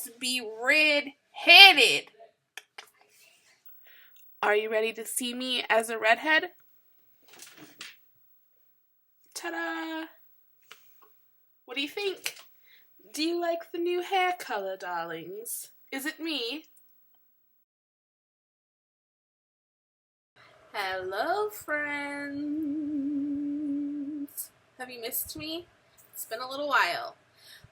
must be red-headed. Are you ready to see me as a redhead? Ta-da! What do you think? Do you like the new hair color, darlings? Is it me? Hello, friends. Have you missed me? It's been a little while,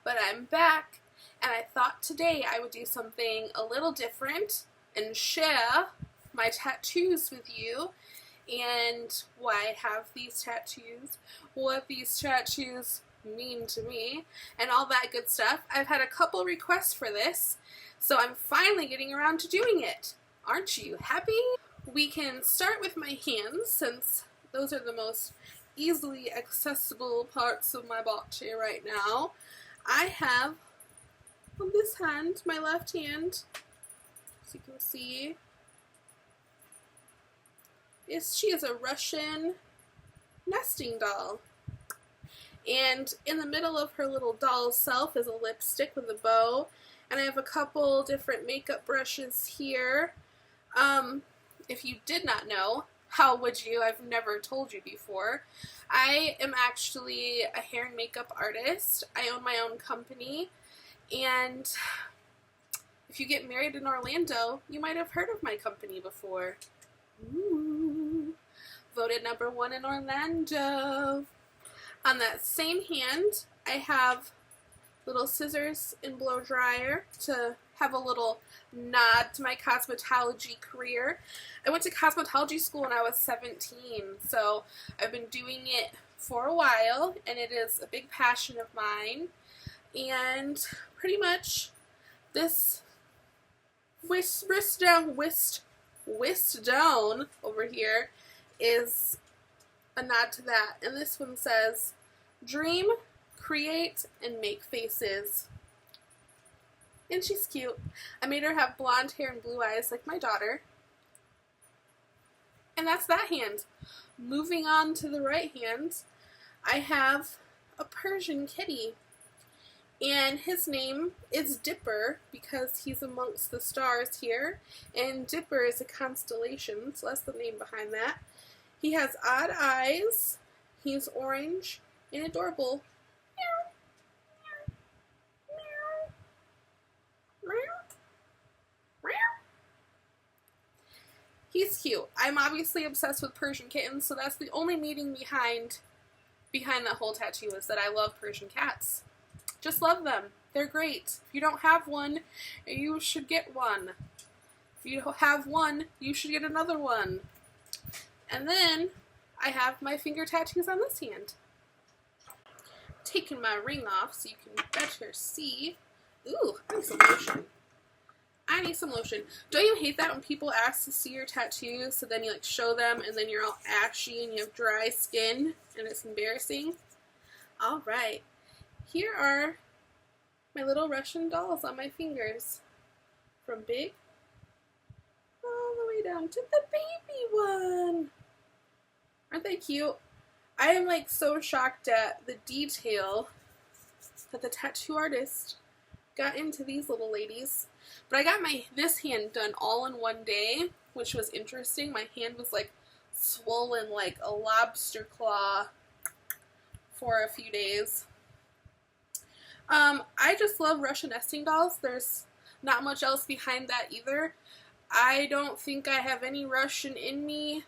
but I'm back, and I thought today I would do something a little different and share my tattoos with you, and why I have these tattoos, what these tattoos mean to me, and all that good stuff. I've had a couple requests for this, so I'm finally getting around to doing it. Aren't you happy? We can start with my hands, since those are the most easily accessible parts of my body right now. I have on this hand, my left hand, as you can see, she is a Russian nesting doll. And in the middle of her little doll self is a lipstick with a bow. And I have a couple different makeup brushes here. If you did not know, how would you? I've never told you before. I am actually a hair and makeup artist. I own my own company. And if you get married in Orlando, you might have heard of my company before. Ooh, voted #1 in Orlando. On that same hand, I have little scissors and blow dryer to have a little nod to my cosmetology career. I went to cosmetology school when I was 17, so I've been doing it for a while, and it is a big passion of mine. And pretty much this wrist down over here is a nod to that. And this one says, dream, create, and make faces. And she's cute. I made her have blonde hair and blue eyes like my daughter. And that's that hand. Moving on to the right hand, I have a Persian kitty. And his name is Dipper because he's amongst the stars here. And Dipper is a constellation, so that's the name behind that. He has odd eyes. He's orange and adorable. Meow. Meow. Meow. Meow. He's cute. I'm obviously obsessed with Persian kittens, so that's the only meaning behind that whole tattoo is that I love Persian cats. Just love them. They're great. If you don't have one, you should get one. If you have one, you should get another one. And then I have my finger tattoos on this hand. Taking my ring off so you can better see. Ooh, I need some lotion. I need some lotion. Don't you hate that when people ask to see your tattoos, so then you like show them and then you're all ashy and you have dry skin and it's embarrassing? Alright. Here are my little Russian dolls on my fingers. From big all the way down to the baby one. Aren't they cute? I am like so shocked at the detail that the tattoo artist got into these little ladies. But I got this hand done all in one day, which was interesting. My hand was like swollen like a lobster claw for a few days. I just love Russian nesting dolls. There's not much else behind that either. I don't think I have any Russian in me,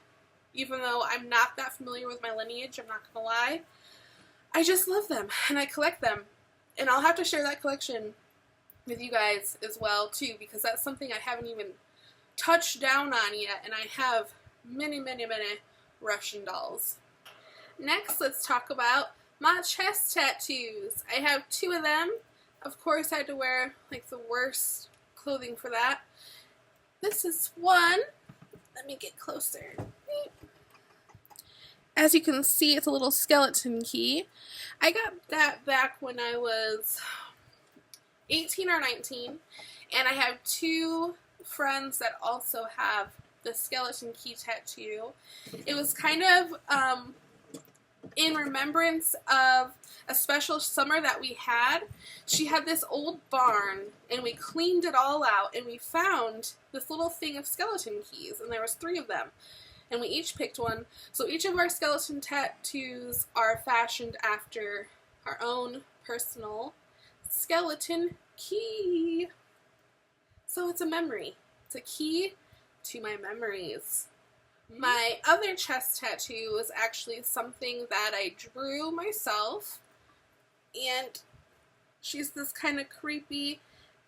even though I'm not that familiar with my lineage, I'm not gonna lie. I just love them, and I collect them. And I'll have to share that collection with you guys as well, too, because that's something I haven't even touched down on yet, and I have many, many, many Russian dolls. Next, let's talk about my chest tattoos. I have 2 of them. Of course, I had to wear like the worst clothing for that. This is one. Let me get closer. As you can see, it's a little skeleton key. I got that back when I was 18 or 19, and I have 2 friends that also have the skeleton key tattoo. It was kind of in remembrance of a special summer that we had. She had this old barn, and we cleaned it all out, and we found this little thing of skeleton keys, and there was 3 of them, and we each picked one. So each of our skeleton tattoos are fashioned after our own personal skeleton key. So it's a memory. It's a key to my memories. My other chest tattoo was actually something that I drew myself, and she's this kind of creepy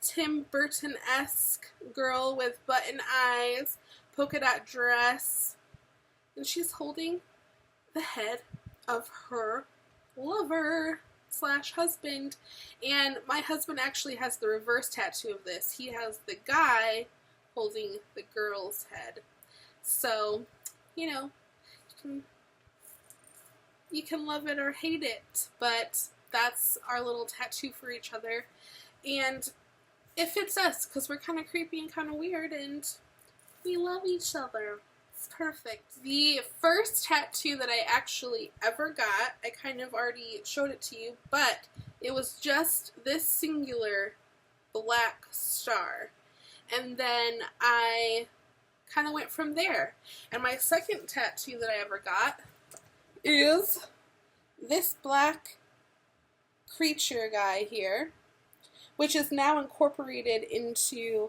Tim Burton-esque girl with button eyes, polka dot dress, and she's holding the head of her lover / husband, and my husband actually has the reverse tattoo of this. He has the guy holding the girl's head. So, you know, you can love it or hate it, but that's our little tattoo for each other, and it fits us because we're kind of creepy and kind of weird, and we love each other. It's perfect. The first tattoo that I actually ever got, I kind of already showed it to you, but it was just this singular black star, and then I kind of went from there. And my second tattoo that I ever got is this black creature guy here, which is now incorporated into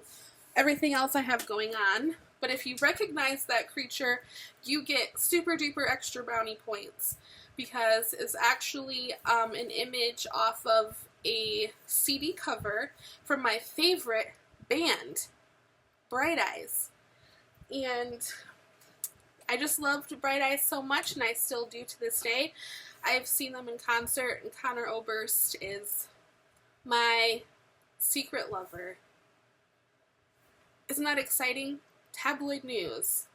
everything else I have going on. But if you recognize that creature, you get super duper extra brownie points, because it's actually an image off of a CD cover from my favorite band, Bright Eyes. And I just loved Bright Eyes so much, and I still do to this day. I've seen them in concert, and Connor Oberst is my secret lover. Isn't that exciting? Tabloid news.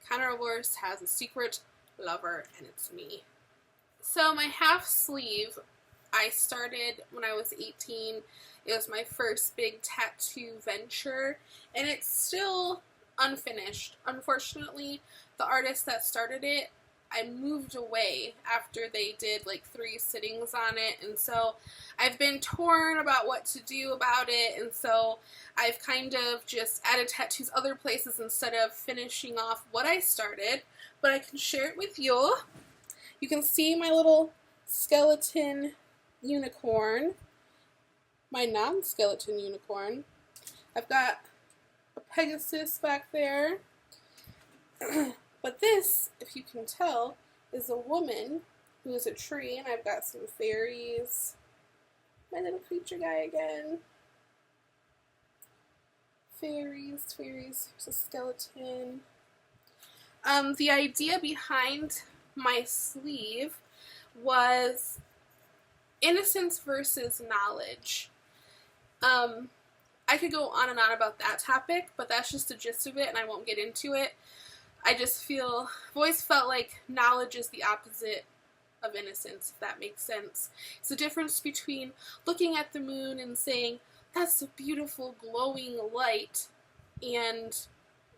Connor Oberst has a secret lover, and it's me. So my half sleeve, I started when I was 18. It was my first big tattoo venture, and it's still unfinished. Unfortunately, the artist that started it, I moved away after they did like 3 sittings on it, and so I've been torn about what to do about it, and so I've kind of just added tattoos other places instead of finishing off what I started, but I can share it with you. You can see my little skeleton unicorn, my non-skeleton unicorn. I've got a Pegasus back there. But this, if you can tell, is a woman who is a tree, and I've got some fairies. My little creature guy again. Fairies, fairies. There's a skeleton. The idea behind my sleeve was innocence versus knowledge. I could go on and on about that topic, but that's just the gist of it, and I won't get into it. I just I've always felt like knowledge is the opposite of innocence, if that makes sense. It's the difference between looking at the moon and saying, that's a beautiful glowing light, and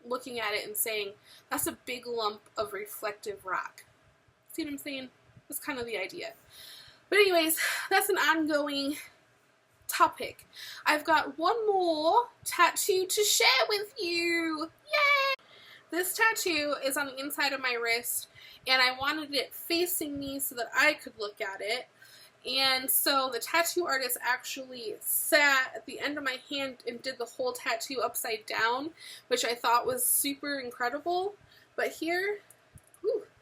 looking at it and saying, that's a big lump of reflective rock. See what I'm saying? That's kind of the idea. But anyways, that's an ongoing topic. I've got one more tattoo to share with you. Yay! This tattoo is on the inside of my wrist, and I wanted it facing me so that I could look at it. And so the tattoo artist actually sat at the end of my hand and did the whole tattoo upside down, which I thought was super incredible. But here,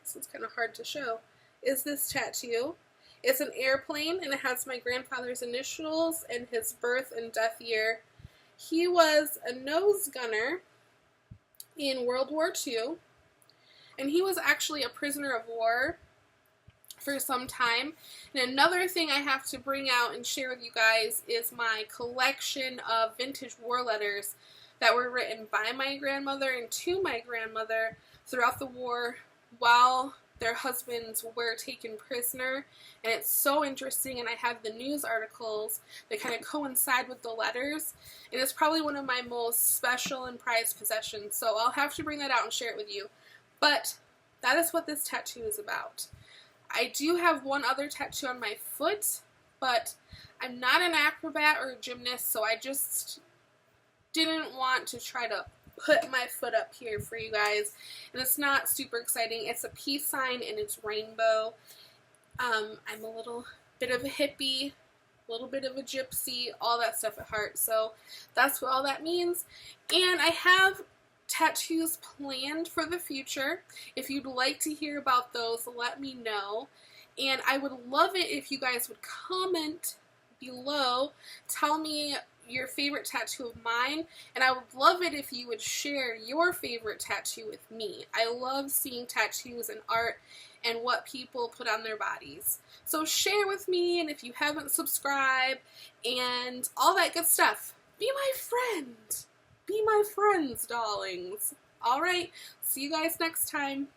this is kind of hard to show, is this tattoo. It's an airplane, and it has my grandfather's initials and his birth and death year. He was a nose gunner in World War II, and he was actually a prisoner of war for some time. And another thing I have to bring out and share with you guys is my collection of vintage war letters that were written by my grandmother and to my grandmother throughout the war while their husbands were taken prisoner. And it's so interesting, and I have the news articles that kind of coincide with the letters, and it's probably one of my most special and prized possessions, so I'll have to bring that out and share it with you. But that is what this tattoo is about. I do have one other tattoo on my foot, but I'm not an acrobat or a gymnast, so I just didn't want to try to put my foot up here for you guys. And it's not super exciting. It's a peace sign and it's rainbow. I'm a little bit of a hippie, a little bit of a gypsy, all that stuff at heart. So that's what all that means. And I have tattoos planned for the future. If you'd like to hear about those, let me know. And I would love it if you guys would comment below, tell me your favorite tattoo of mine, and I would love it if you would share your favorite tattoo with me. I love seeing tattoos and art and what people put on their bodies. So share with me, and if you haven't subscribed, and all that good stuff, be my friend. Be my friends, darlings. Alright, see you guys next time.